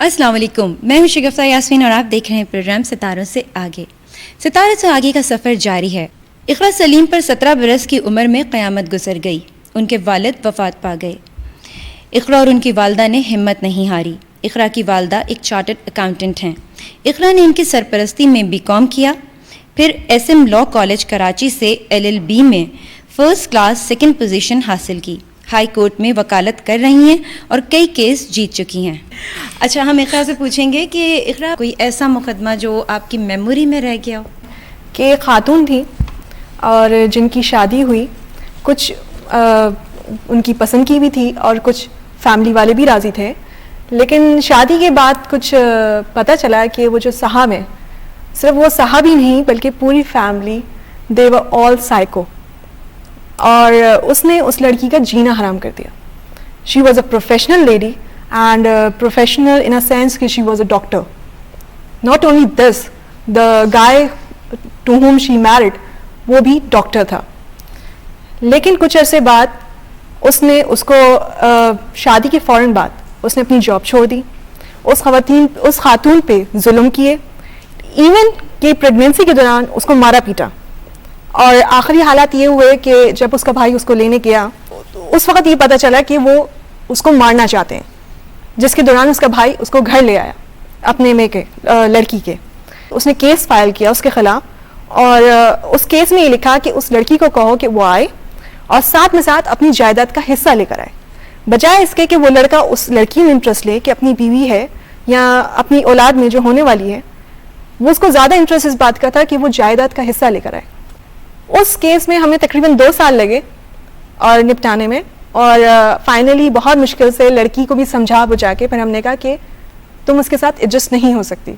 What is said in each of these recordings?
السلام علیکم، میں ہوں شگفتہ یاسمین اور آپ دیکھ رہے ہیں پروگرام ستاروں سے آگے. ستاروں سے آگے کا سفر جاری ہے. اقرا سلیم پر 17 برس کی عمر میں قیامت گزر گئی. ان کے والد وفات پا گئے. اقرا اور ان کی والدہ نے ہمت نہیں ہاری. اقرا کی والدہ ایک چارٹرڈ اکاؤنٹنٹ ہیں. اقرا نے ان کی سرپرستی میں BCom کیا، پھر SM لاء کالج کراچی سے LLB میں فرسٹ کلاس سیکنڈ پوزیشن حاصل کی. ہائی کورٹ میں وکالت کر رہی ہیں اور کئی کیس جیت چکی ہیں. اچھا، ہم اقرا سے پوچھیں گے کہ اقرا کوئی ایسا مقدمہ جو آپ کی میموری میں رہ گیا ہو؟ کہ ایک خاتون تھی اور جن کی شادی ہوئی، کچھ ان کی پسند کی بھی تھی اور کچھ فیملی والے بھی راضی تھے، لیکن شادی کے بعد کچھ پتہ چلا کہ وہ جو صاحب ہیں، صرف وہ صاحب ہی نہیں بلکہ پوری فیملی دے ور آل سائیکو، اور اس نے اس لڑکی کا جینا حرام کر دیا. She was a professional lady and professional in a sense کہ she was a doctor. Not only this, the guy to home she married وہ بھی ڈاکٹر تھا. لیکن کچھ عرصے بعد اس نے اس کو شادی کے فوراً بعد اس نے اپنی جاب چھوڑ دی. اس خاتون پہ ظلم کیے، ایون کہ پریگنینسی کے دوران اس کو مارا پیٹا، اور آخری حالات یہ ہوئے کہ جب اس کا بھائی اس کو لینے گیا اس وقت یہ پتہ چلا کہ وہ اس کو مارنا چاہتے ہیں، جس کے دوران اس کا بھائی اس کو گھر لے آیا اپنے میں کے لڑکی کے. اس نے کیس فائل کیا اس کے خلاف، اور اس کیس میں یہ لکھا کہ اس لڑکی کو کہو کہ وہ آئے اور ساتھ میں ساتھ اپنی جائیداد کا حصہ لے کر آئے، بجائے اس کے کہ وہ لڑکا اس لڑکی میں انٹرسٹ لے کہ اپنی بیوی ہے یا اپنی اولاد میں جو ہونے والی ہے، وہ اس کو زیادہ انٹرسٹ اس بات کا تھا کہ وہ جائیداد کا حصہ لے کر آئے. اس کیس میں ہمیں تقریباً 2 سال لگے اور نپٹانے میں، اور فائنلی بہت مشکل سے لڑکی کو بھی سمجھا بجھا کے پھر ہم نے کہا کہ تم اس کے ساتھ ایڈجسٹ نہیں ہو سکتی.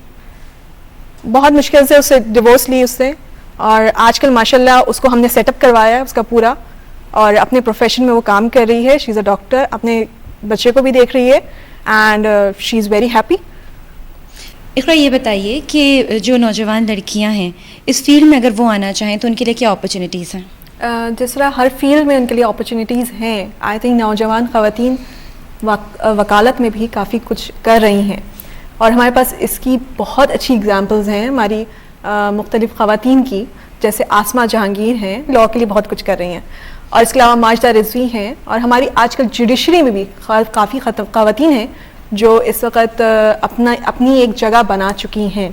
بہت مشکل سے اسے ڈیورس لی اس سے، اور آج کل ماشاءاللہ اس کو ہم نے سیٹ اپ کروایا اس کا پورا، اور اپنے پروفیشن میں وہ کام کر رہی ہے. شی از اے ڈاکٹر، اپنے بچے کو بھی دیکھ رہی ہے، and she is very happy. Iqra, یہ بتائیے کہ جو نوجوان لڑکیاں ہیں اس فیلڈ میں اگر وہ آنا چاہیں تو ان کے لیے کیا اپرچونیٹیز ہیں؟ جس طرح ہر فیلڈ میں ان کے لیے اپرچونیٹیز ہیں، آئی تھنک نوجوان خواتین وکالت میں بھی کافی کچھ کر رہی ہیں، اور ہمارے پاس اس کی بہت اچھی اگزامپلز ہیں ہماری مختلف خواتین کی، جیسے آسمہ جہانگیر ہیں، لاء کے لیے بہت کچھ کر رہی ہیں، اور اس کے علاوہ ماجدہ رضوی ہیں، اور ہماری آج کل جوڈیشری میں بھی کافی خواتین ہیں جو اس وقت اپنی ایک جگہ بنا چکی ہیں.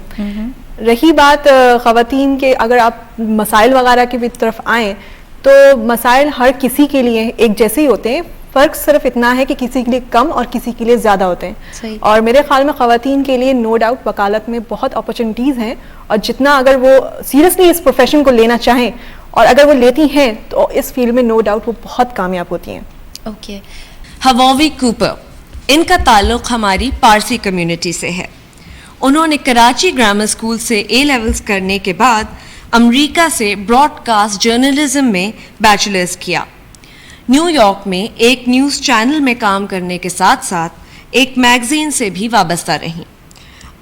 رہی بات خواتین کے، اگر آپ مسائل وغیرہ کی بھی طرف آئیں تو مسائل ہر کسی کے لیے ایک جیسے ہی ہوتے ہیں، فرق صرف اتنا ہے کہ کسی کے لیے کم اور کسی کے لیے زیادہ ہوتے ہیں. صحیح. اور میرے خیال میں خواتین کے لیے نو ڈاؤٹ وکالت میں بہت اپرچونیٹیز ہیں، اور جتنا اگر وہ سیریسلی اس پروفیشن کو لینا چاہیں اور اگر وہ لیتی ہیں تو اس فیلڈ میں نو ڈاؤٹ وہ بہت کامیاب ہوتی ہیں. اوکے. ہواوی کوپر، ان کا تعلق ہماری پارسی کمیونٹی سے ہے. انہوں نے کراچی گرامر اسکول سے A لیولز کرنے کے بعد امریکہ سے براڈ کاسٹ جرنلزم میں بیچلرز کیا. نیو یارک میں ایک نیوز چینل میں کام کرنے کے ساتھ ساتھ ایک میگزین سے بھی وابستہ رہیں.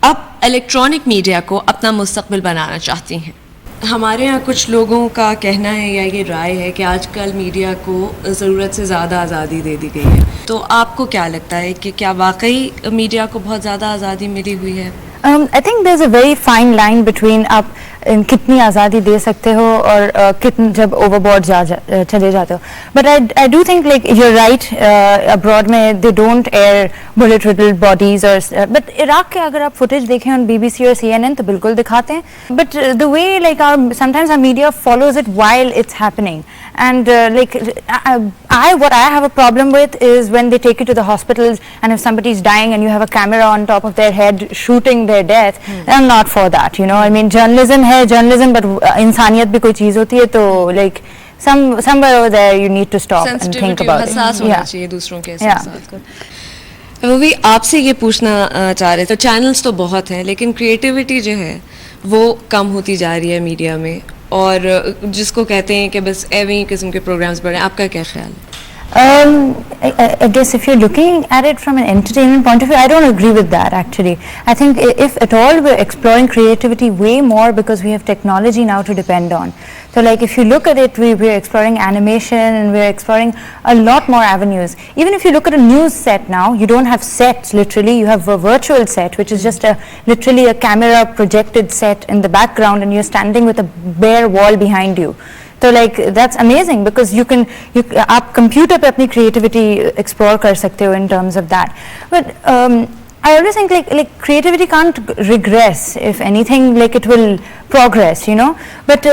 اب الیکٹرانک میڈیا کو اپنا مستقبل بنانا چاہتی ہیں. ہمارے ہاں کچھ لوگوں کا کہنا ہے یا یہ رائے ہے کہ آج کل میڈیا کو ضرورت سے زیادہ آزادی دے دی گئی ہے، تو آپ کو کیا لگتا ہے کہ کیا واقعی میڈیا کو بہت زیادہ آزادی ملی ہوئی ہے؟ I think there's a very fine line between آپ کتنی آزادی دے سکتے ہو اور جب اوور بورڈ چلے جاتے ہو. But I do think like you're right, abroad میں they don't air bullet riddled bodies اور but عراق کے اگر آپ فوٹیج دیکھیں on BBC اور CNN تو بالکل دکھاتے ہیں. But the way like sometimes our media follows it while it's happening, and like what I have a problem with is when they take you to the hospitals and if somebody is dying and you have a camera on top of their head shooting their death. I'm not for that, you know. I mean journalism ہے journalism, but انسانیت بھی کوئی چیز ہوتی ہے تو like somewhere over there you need to stop and think about it. حساس ہونا چاہیے دوسروں کے احساسات کو. وہ بھی آپ سے یہ پوچھنا چاہ رہے تھے، چینلز تو بہت ہیں لیکن کریٹیوٹی جو ہے وہ کم ہوتی جا رہی ہے میڈیا میں، اور جس کو کہتے ہیں کہ بس ایویں قسم کے پروگرامز بڑھیں. آپ کا کیا خیال ہے؟ I guess if you're looking at it from an entertainment point of view, I don't agree with that actually. I think if at all we're exploring creativity way more because we have technology now to depend on. So like if you look at it, we're exploring animation and we're exploring a lot more avenues. Even if you look at a news set now, you don't have sets literally, you have a virtual set which is just literally a camera projected set in the background and you're standing with a bare wall behind you. So like that's amazing because آپ computer پہ اپنی creativity explore کر سکتے ہو in terms of that. But I always think like creativity can't regress. If anything, like it will progress, you know. But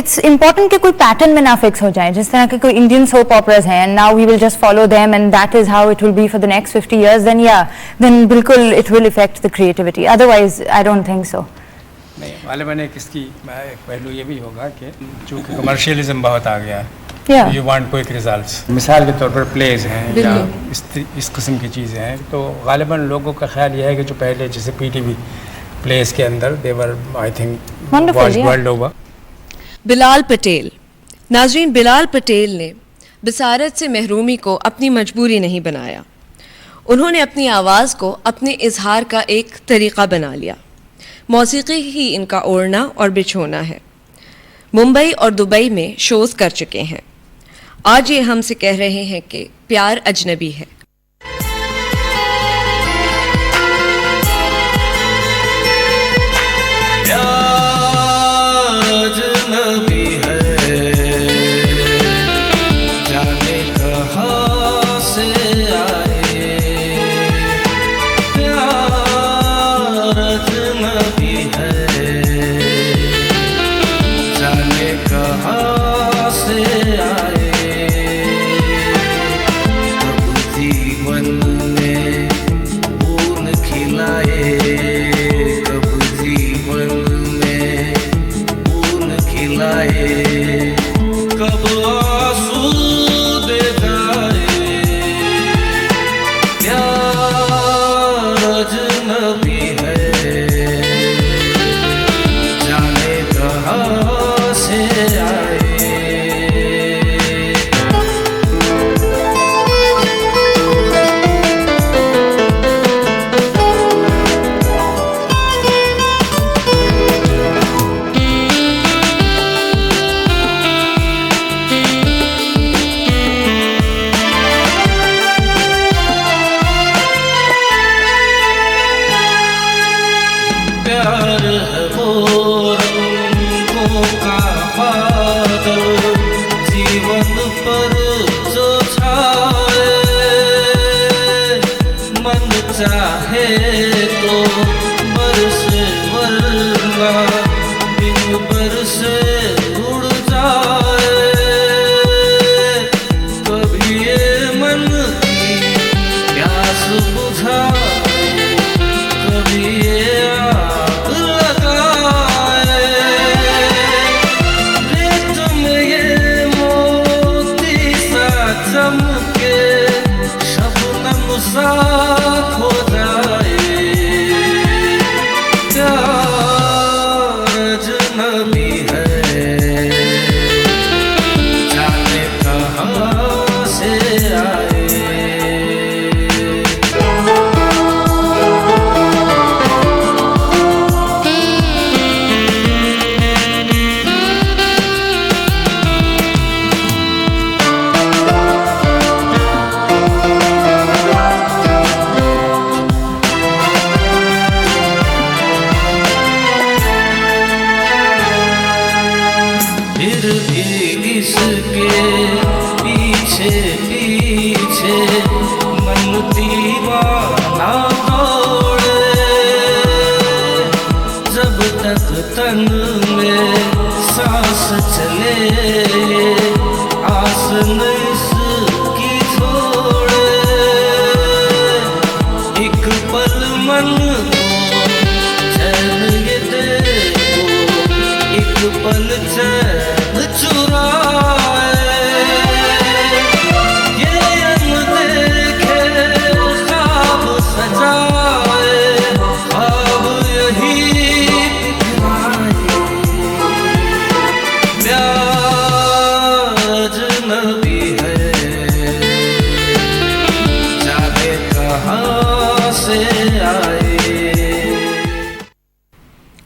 it's important کہ کوئی pattern میں نہ fix ہو جائے. جس طرح کہ کوئی Indian soap operas ہیں and now we will just follow them and that is how it will be for the next 50 years. Then بالکل it will affect the creativity. Otherwise, I don't think so. نہیں غالباً ایک اس کی ایک پہلو یہ بھی ہوگا کہ چونکہ کمرشیلزم بہت آ گیا ہے, یو وانٹ کوئک ریزلٹس. مثال کے طور پر پلیز ہیں یا اس قسم کی چیزیں ہیں, تو غالباً لوگوں کا خیال یہ ہے کہ جو پہلے جیسے پی ٹی وی پلیز کے اندر they were I think watch world over. Bilal Patel. ناظرین, بلال پٹیل نے بصارت سے محرومی کو اپنی مجبوری نہیں بنایا. انہوں نے اپنی آواز کو اپنے اظہار کا ایک طریقہ بنا لیا. موسیقی ہی ان کا اوڑھنا اور بچھونا ہے. ممبئی اور دبئی میں شوز کر چکے ہیں. آج یہ ہم سے کہہ رہے ہیں کہ پیار اجنبی ہے.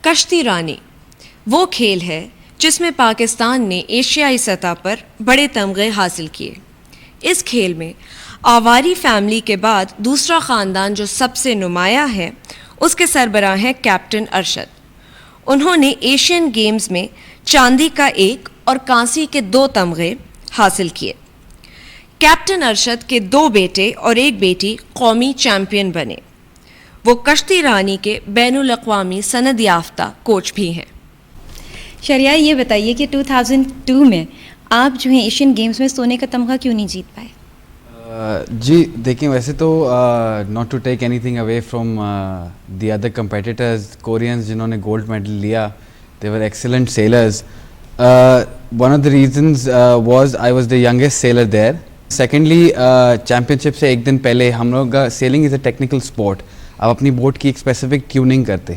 کشتی رانی وہ کھیل ہے جس میں پاکستان نے ایشیائی سطح پر بڑے تمغے حاصل کیے. اس کھیل میں آواری فیملی کے بعد دوسرا خاندان جو سب سے نمایاں ہے اس کے سربراہ ہیں کیپٹن ارشد. انہوں نے ایشین گیمز میں چاندی کا 1 اور کانسی کے 2 تمغے حاصل کیے. کیپٹن ارشد کے 2 بیٹے اور 1 بیٹی قومی چیمپئن بنے. وہ کشتی رانی کے بین الاقوامی سند یافتہ کوچ بھی ہیں. شریعہ یہ بتائیے کہ 2002 میں آپ جو ہیں ایشین گیمز میں سونے کا تمغہ کیوں نہیں جیت پائے؟ جی دیکھیں ویسے تو not to take anything away from the other competitors, Koreans جنہوں نے گولڈ میڈل لیا، they were excellent sailors. One of the reasons was I was the youngest sailor there. Secondly championship سے 1 دن پہلے ہم لوگ کا sailing is a technical sport, آپ اپنی بوٹ کی ایک اسپیسیفک ٹیوننگ کرتے،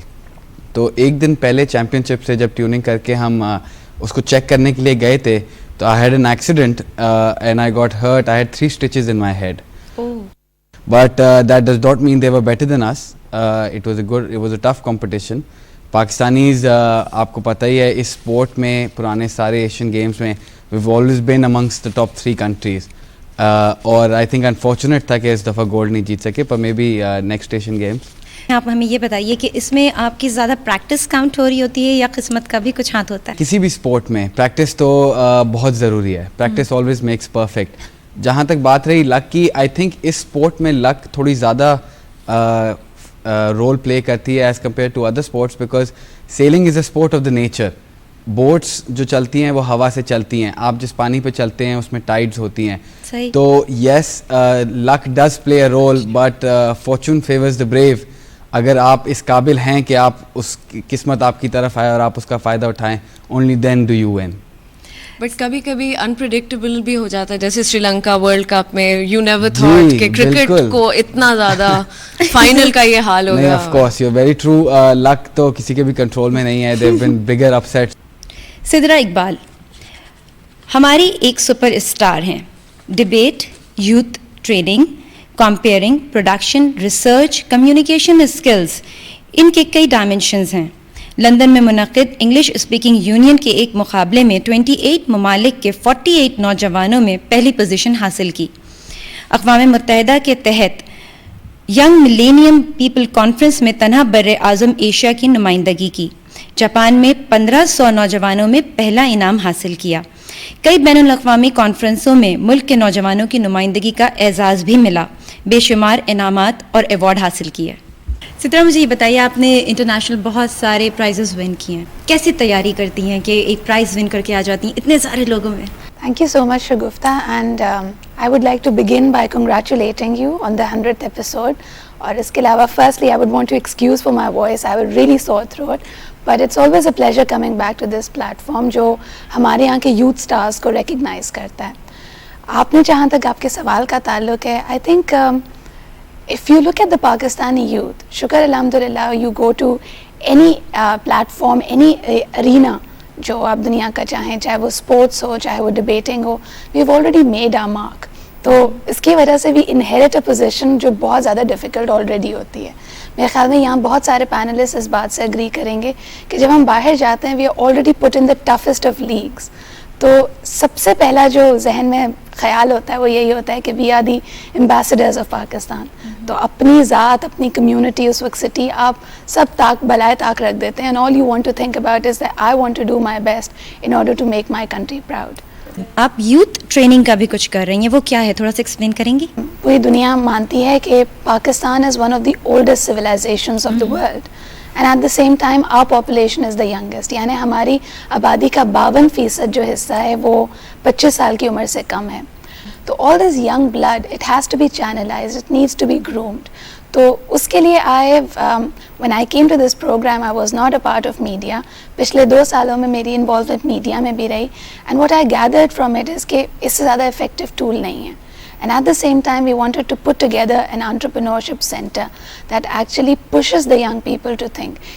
تو 1 دن پہلے چیمپئن شپ سے جب ٹیوننگ کر کے ہم اس کو چیک کرنے کے لیے گئے تھے تو I had an accident and I got hurt. I had 3 stitches in my head. Oh. But that does not mean they were better than us. It was a tough competition. Pakistanis آپ کو پتہ ہی ہے اس sport میں پرانے سارے Asian games میں we've always been amongst the top 3 countries. اور I think unfortunate تھا کہ اس دفعہ گولڈ نہیں جیت سکے، پر maybe next Asian Games. آپ ہمیں یہ بتائیے کہ اس میں آپ کی زیادہ پریکٹس کاؤنٹ ہو رہی ہوتی ہے یا قسمت کا بھی کچھ ہاتھ ہوتا ہے؟ کسی بھی اسپورٹ میں پریکٹس تو بہت ضروری ہے. Practice always makes perfect. جہاں تک بات رہی لک کی، آئی تھنک اس اسپورٹ میں لک تھوڑی زیادہ رول پلے کرتی ہے as compared to other sports, because sailing is a sport of the nature. Boats جو چلتی ہیں وہ ہوا سے چلتی ہیں، آپ جس پانی پہ چلتے ہیں اس میں ٹائڈز ہوتی ہیں. تو yes luck does play a role, but fortune favours the brave. اگر آپ اس قابل ہیں کہ آپ اس قسمت آپ کی طرف آئے اور آپ اس کا فائدہ اٹھائیں، only then do you win. But کبھی کبھی انپریڈکٹیبل بھی ہو جاتا ہے، جیسے سری لنکا ورلڈ کپ میں یو نیور تھاٹ کہ کرکٹ کو اتنا زیادہ فائنل کا یہ حال ہو گیا. Of course you very true. Luck تو کسی کے بھی کنٹرول میں نہیں ہے. They have been bigger upsets. Sidra Iqbal ہماری ایک سپر اسٹار ہیں. Debate, youth training, compering, production, research, communication skills, ان کے کئی ڈائمنشنز ہیں. لندن میں منعقد انگلش اسپیکنگ یونین کے ایک مقابلے میں 28 ممالک کے 48 نوجوانوں میں پہلی پوزیشن حاصل کی. اقوام متحدہ کے تحت ینگ ملینیم پیپل کانفرنس میں تنہا بر اعظم ایشیا کی نمائندگی کی. جاپان میں 1500 نوجوانوں میں پہلا انعام حاصل کیا. کئی بین الاقوامی کانفرنسوں میں ملک کے نوجوانوں کی نمائندگی کا اعزاز بھی ملا. بے شمار انعامات اور ایوارڈ حاصل کیے. سترا مجھے یہ بتائیے، آپ نے انٹرنیشنل بہت سارے پرائزز ون کیے ہیں، کیسی تیاری کرتی ہیں کہ ایک پرائز ون کر کے آ جاتی ہیں اتنے سارے لوگوں میں؟ Thank you so much, Shagufta, and I would like to begin by congratulating you on the 100th episode. اور اس کے علاوہ firstly I would want to excuse for my voice. I was really sore throat, but it's always a pleasure coming back to this platform جو ہمارے یہاں کے youth stars کو recognize کرتا ہے. آپ نے جہاں تک آپ کے سوال کا تعلق ہے، I think if you look at the Pakistani youth, شکر الحمدللہ, you go to any platform, any arena جو آپ دنیا کا چاہیں، چاہے وہ اسپورٹس ہو، چاہے وہ debating who, we've already made our mark. تو اس کی وجہ سے بھی inherit a position جو بہت زیادہ ڈیفیکلٹ آلریڈی ہوتی ہے. میرے خیال میں یہاں بہت سارے پینلسٹ اس بات سے اگری کریں گے کہ جب ہم باہر جاتے ہیں we are already put in the toughest of leagues. تو سب سے پہلا جو ذہن میں خیال ہوتا ہے وہ یہی ہوتا ہے کہ we are the ambassadors of Pakistan. تو اپنی ذات، اپنی کمیونٹی، اس وقت سٹی آپ سب طاق بلائے طاق رکھ دیتے ہیں. And all you want to think about is that I want to do my best in order to make my country proud. آپ یوتھ ٹریننگ کا بھی کچھ کر رہی ہیں، وہ کیا ہے، تھوڑا سا ایکسپلین کریں گی؟ پوری دنیا مانتی ہے کہ Pakistan is one of the oldest civilizations of the world and at the same time our population is the youngest. یعنی ہماری آبادی کا 52% جو حصہ ہے وہ 25 سال کی عمر سے کم ہے. تو all this young blood it has to be channelised, it needs to be groomed. تو اس کے لیے when I came to this program I was not a part of media. پچھلے 2 سالوں میں میری انوالومنٹ میڈیا میں بھی رہی. And what I gathered from it is کہ اس سے زیادہ افیکٹو ٹول نہیں ہے. And at the same time, we wanted to put together an entrepreneurship center that actually pushes the young people to think.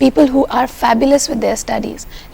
people who are fabulous with their studies.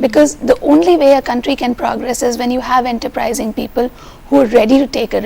Because the only way a country can progress is when you have enterprising people who are ready to take a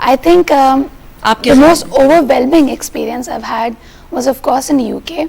I think the most overwhelming experience I've had was of course in UK,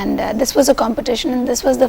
And this was a competition and this was the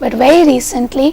But very recently,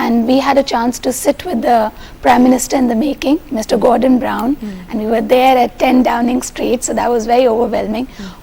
and we had a chance to sit with the Prime Minister in the making, Mr. Gordon Brown, and we were there at 10 Downing Street, so that was very overwhelming.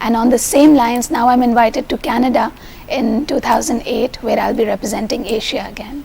And on the same lines, now I'm invited to Canada in 2008, where I'll be representing Asia again.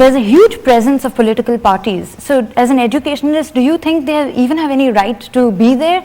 there's a huge presence of political parties. So as an educationalist, do you think they even have any right to be there?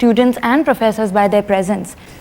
students and professors by their presence.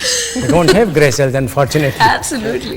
They don't have grey cells, unfortunately. Absolutely.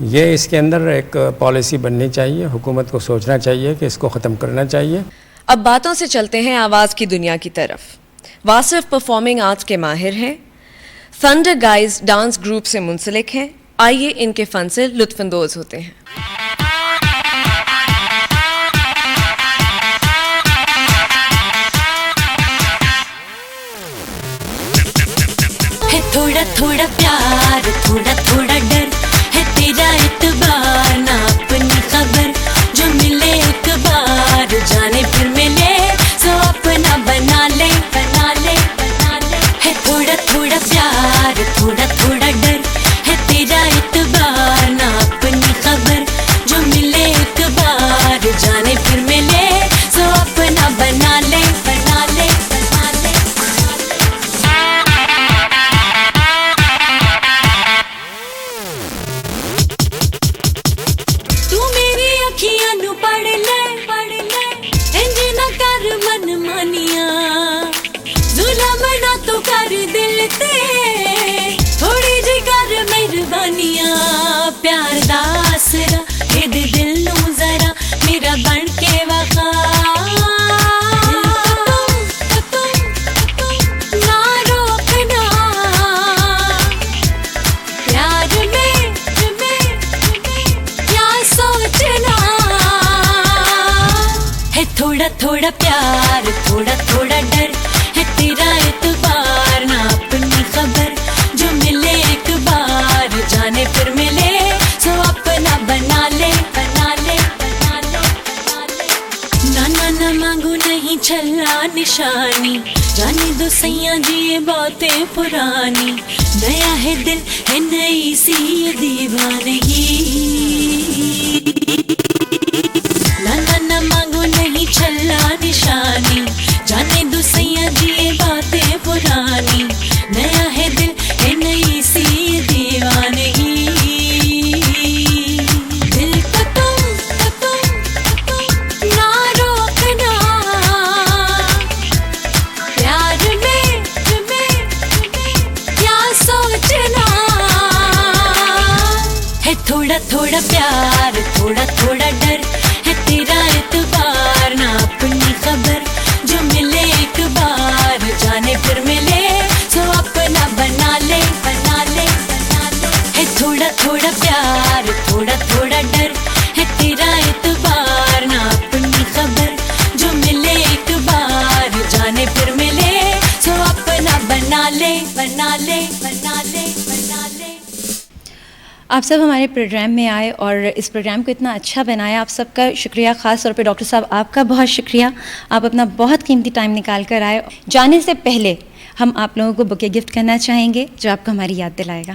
یہ اس کے اندر ایک policy بننی چاہیے, حکومت کو سوچنا چاہیے کہ اس کو ختم کرنا چاہیے. اب باتوں سے چلتے ہیں آواز کی دنیا کی طرف. واصف پرفارمنگ آرٹس کے ماہر ہیں, تھنڈر گائز ڈانس گروپ سے منسلک ہیں. آئیے ان کے فن سے لطف اندوز ہوتے ہیں. تھوڑا تھوڑا پیار تھوڑا تھوڑا ڈر ہے تیرا اعتبار نہ اپنی خبر جو ملے ایک بار جانے پھر ملے سو اپنا بنا لے بنا لے بنا لے. ہے تھوڑا تھوڑا پیار تھوڑا تھوڑا ڈر ہے تیرا اعتبار نہ اپنی خبر جو ملے ایک بار جانے پھر ملے سو اپنا بنا لے بنا لے بنا لے. پڑھ لے انج نہ کر من مانیاں ظلم نہ تو کر دل تے تھوڑی جی کر مہربانیاں. پیار دا آسرا دے دے دل نوں ذرا میرا بن کے وفا نہ روکنا پیار میں کیا سوچنا. ہے تھوڑا تھوڑا پیار تھوڑا تھوڑا ڈر ہے تیرا اعتبار نہ اپنی خبر جو ملے ایک بار جانے پھر ملے سو اپنا بنا لے بنا لے بنا لے بنا لے. نہ مانگو نہیں چھلا نشانی جانے دو سیاں جی یہ باتیں پرانی. نیا ہے دل ہے نئی سی یہ دیوانگی. نہ مانگو نہیں چھلا نشانی جانے دو سیاں جی یہ باتیں پرانی. نیا ہے دل ہے نئی سی یہ دیوانگی. دل کو تم نہ روکنا پیار میں کیا سوچنا. ہے تھوڑا تھوڑا پیار تھوڑا تھوڑا ڈر ہے تیرا اعتبار نہ اپنی خبر جو ملے ایک بار جانے پھر ملے سو اپنا بنا لے بنا لے بنا لے. ہے تھوڑا تھوڑا پیار تھوڑا تھوڑا ڈر ہے تیرا اعتبار نہ اپنی خبر جو ملے ایک بار جانے پھر ملے سو اپنا بنا لے بنا لے بنا لے بنا لے. آپ سب ہمارے پروگرام میں آئے اور اس پروگرام کو اتنا اچھا بنایا, آپ سب کا شکریہ. خاص طور پہ ڈاکٹر صاحب آپ کا بہت شکریہ, آپ اپنا بہت قیمتی ٹائم نکال کر آئے. جانے سے پہلے ہم آپ لوگوں کو بکے گفٹ کرنا چاہیں گے جو آپ کو ہماری یاد دلائے گا.